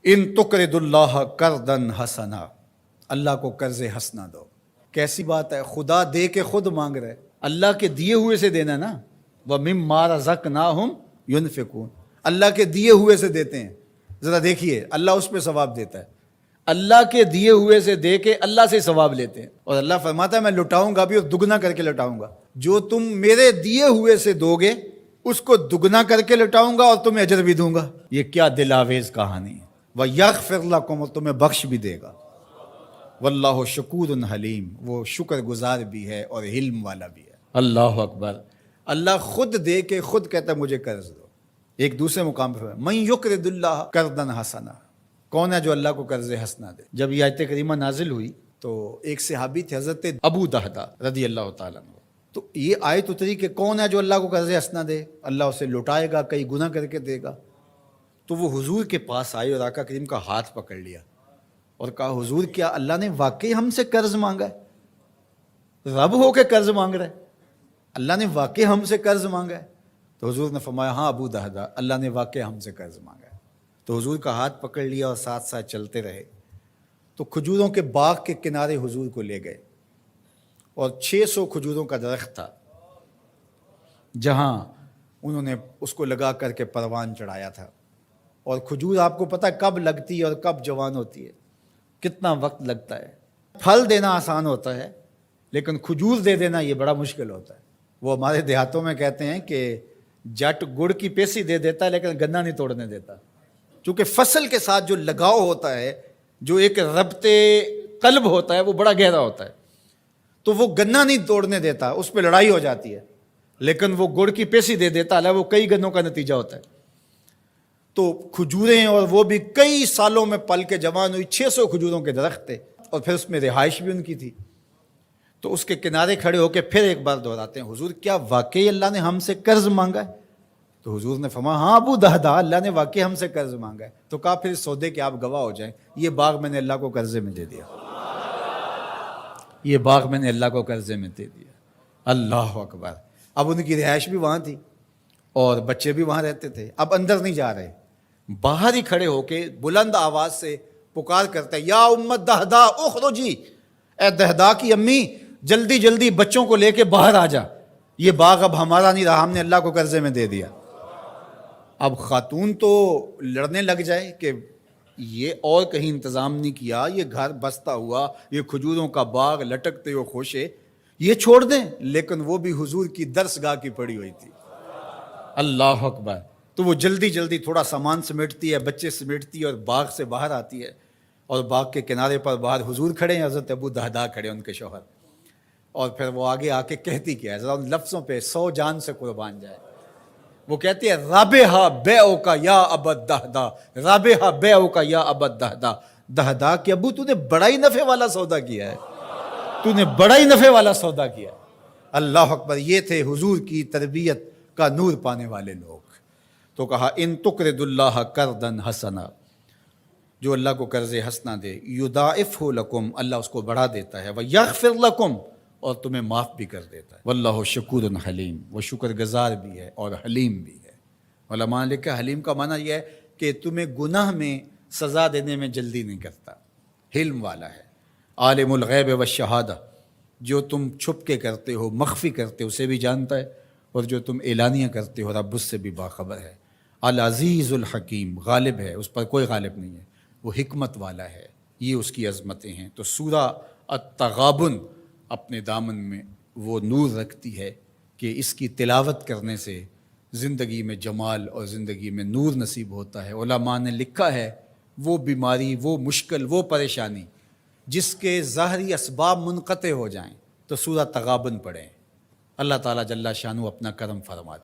ان تقرض اللہ قرضا حسنا، اللہ کو قرض حسنا دو۔ کیسی بات ہے، خدا دے کے خود مانگ رہے، اللہ کے دیے ہوئے سے دینا نا۔ وَمِمَّا رَزَقْنَاهُمْ يُنْفِقُونَ، اللہ کے دیے ہوئے سے دیتے ہیں۔ ذرا دیکھیے، اللہ اس پہ ثواب دیتا ہے، اللہ کے دیے ہوئے سے دے کے اللہ سے ثواب لیتے ہیں، اور اللہ فرماتا ہے میں لٹاؤں گا بھی اور دگنا کر کے لٹاؤں گا۔ جو تم میرے دیے ہوئے سے دو گے اس کو دگنا کر کے لٹاؤں گا اور تمہیں اجر بھی دوں گا۔ یہ کیا دل آویز کہانی ہے۔ وَيَغْفِرْ لَكُمْ، اور تمہیں بخش بھی دے گا۔ واللہ شکور حلیم، وہ شکر گزار بھی ہے اور حلم والا بھی ہے۔ اللہ اکبر، اللہ خود دے کے خود کہتا ہے مجھے قرض دو۔ ایک دوسرے مقام پہ من یقرض اللہ قرضا حسنا، کون ہے جو اللہ کو قرض حسنا دے؟ جب یہ آیت کریمہ نازل ہوئی تو ایک صحابی تھے حضرت ابو دہدا رضی اللہ تعالیٰ عنہ، تو یہ آیت اتری کہ کون ہے جو اللہ کو قرض حسنا دے، اللہ اسے لوٹائے گا، کئی گناہ کر کے دے گا۔ تو وہ حضور کے پاس آئے اور آقا کریم کا ہاتھ پکڑ لیا اور کہا حضور کیا اللہ نے واقعی ہم سے قرض مانگا ہے؟ رب ہو کے قرض مانگ رہا ہے، اللہ نے واقعی ہم سے قرض مانگا ہے؟ تو حضور نے فرمایا ہاں ابو دہدا، اللہ نے واقعی ہم سے قرض مانگا ہے۔ تو حضور کا ہاتھ پکڑ لیا اور ساتھ ساتھ چلتے رہے، تو کھجوروں کے باغ کے کنارے حضور کو لے گئے، اور 600 کھجوروں کا درخت تھا جہاں انہوں نے اس کو لگا کر کے پروان چڑھایا تھا۔ اور کھجور آپ کو پتہ ہے کب لگتی ہے اور کب جوان ہوتی ہے، کتنا وقت لگتا ہے۔ پھل دینا آسان ہوتا ہے لیکن کھجور دے دینا یہ بڑا مشکل ہوتا ہے۔ وہ ہمارے دیہاتوں میں کہتے ہیں کہ جٹ گڑ کی پیسی دے دیتا ہے لیکن گنا نہیں توڑنے دیتا، چونکہ فصل کے ساتھ جو لگاؤ ہوتا ہے، جو ایک ربط قلب ہوتا ہے، وہ بڑا گہرا ہوتا ہے، تو وہ گنا نہیں توڑنے دیتا، اس پہ لڑائی ہو جاتی ہے، لیکن وہ گڑ کی پیسی دے دیتا ہے، وہ کئی گنوں کا نتیجہ ہوتا ہے۔ تو کھجوریں، اور وہ بھی کئی سالوں میں پل کے جوان ہوئی، 600 کھجوروں کے درخت تھے، اور پھر اس میں رہائش بھی ان کی تھی۔ تو اس کے کنارے کھڑے ہو کے پھر ایک بار دہراتے ہیں حضور کیا واقعی اللہ نے ہم سے قرض مانگا ہے؟ تو حضور نے فرمایا ہاں ابو دہدا، اللہ نے واقعی ہم سے قرض مانگا ہے۔ تو کہا پھر سودے کے آپ گواہ ہو جائیں، یہ باغ میں نے اللہ کو قرضے میں دے دیا، یہ باغ میں نے اللہ کو قرضے میں دے دیا۔ اللہ اکبر۔ اب ان کی رہائش بھی وہاں تھی اور بچے بھی وہاں رہتے تھے، اب اندر نہیں جا رہے، باہر ہی کھڑے ہو کے بلند آواز سے پکار کرتے ہیں یا امت دہدا اخرجی، اے دہدا کی امی جلدی جلدی بچوں کو لے کے باہر آ جا، یہ باغ اب ہمارا نہیں رہا، ہم نے اللہ کو قرضے میں دے دیا۔ اب خاتون تو لڑنے لگ جائے کہ یہ اور کہیں انتظام نہیں کیا، یہ گھر بستا ہوا، یہ کھجوروں کا باغ لٹکتے ہوئے خوشے، یہ چھوڑ دیں، لیکن وہ بھی حضور کی درس گاہ کی پڑی ہوئی تھی۔ اللہ اکبر۔ تو وہ جلدی جلدی تھوڑا سامان سمیٹتی ہے، بچے سمیٹتی ہے، اور باغ سے باہر آتی ہے، اور باغ کے کنارے پر باہر حضور کھڑے ہیں، حضرت ابو دہدا کھڑے ہیں ان کے شوہر، اور پھر وہ آگے آ کے کہتی کیا ہے، ذرا ان لفظوں پہ 100 جان سے قربان جائے۔ وہ کہتی ہے رابحہ بیعک یا ابا دہدا، رابحہ بیعک یا ابا دہدا، دہدا کہ ابو تو نے بڑا ہی نفع والا سودا کیا ہے، تو نے بڑا ہی نفع والا سودا کیا ہے۔ اللہ اکبر۔ یہ تھے حضور کی تربیت کا نور پانے والے لوگ۔ تو کہا ان تقرض اللہ قرضا حسنا، جو اللہ کو قرض حسنا دے، یضاعفہ لکم، اللہ اس کو بڑھا دیتا ہے، ویغفر لکم، اور تمہیں معاف بھی کر دیتا ہے۔ واللہ شکور حلیم، وہ شکر گزار بھی ہے اور حلیم بھی ہے۔ علماء نے لکھا حلیم کا معنی یہ ہے کہ تمہیں گناہ میں سزا دینے میں جلدی نہیں کرتا، حلم والا ہے۔ عالم الغیب والشہادہ، جو تم چھپ کے کرتے ہو، مخفی کرتے ہو، اسے بھی جانتا ہے، اور جو تم اعلانیہ کرتے ہو رب اس سے بھی باخبر ہے۔ العزیز الحکیم، غالب ہے، اس پر کوئی غالب نہیں ہے، وہ حکمت والا ہے، یہ اس کی عظمتیں ہیں۔ تو سورہ التغابن اپنے دامن میں وہ نور رکھتی ہے کہ اس کی تلاوت کرنے سے زندگی میں جمال اور زندگی میں نور نصیب ہوتا ہے۔ علماء نے لکھا ہے وہ بیماری، وہ مشکل، وہ پریشانی جس کے ظاہری اسباب منقطع ہو جائیں تو سورہ تغابن پڑھیں، اللہ تعالیٰ جل شانہ اپنا کرم فرما دے۔